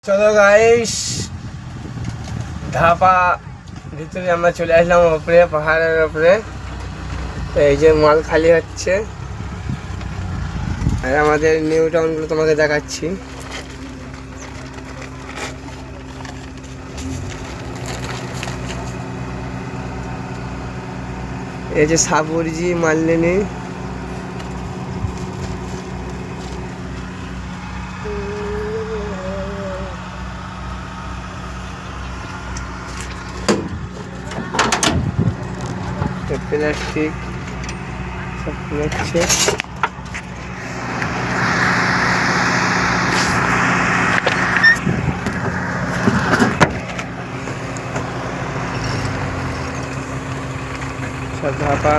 চলো গাইস, ধাপা ভিতরে আমরা চলে আসলাম উপরে, পাহাড়ের উপরে। এই যে মাল খালি হচ্ছে আর আমাদের নিউ টাউনগুলো তোমাকে দেখাচ্ছি। এই যে সাবুরজি মালনি, প্লাস্টিক সব হচ্ছে। সব ধাপা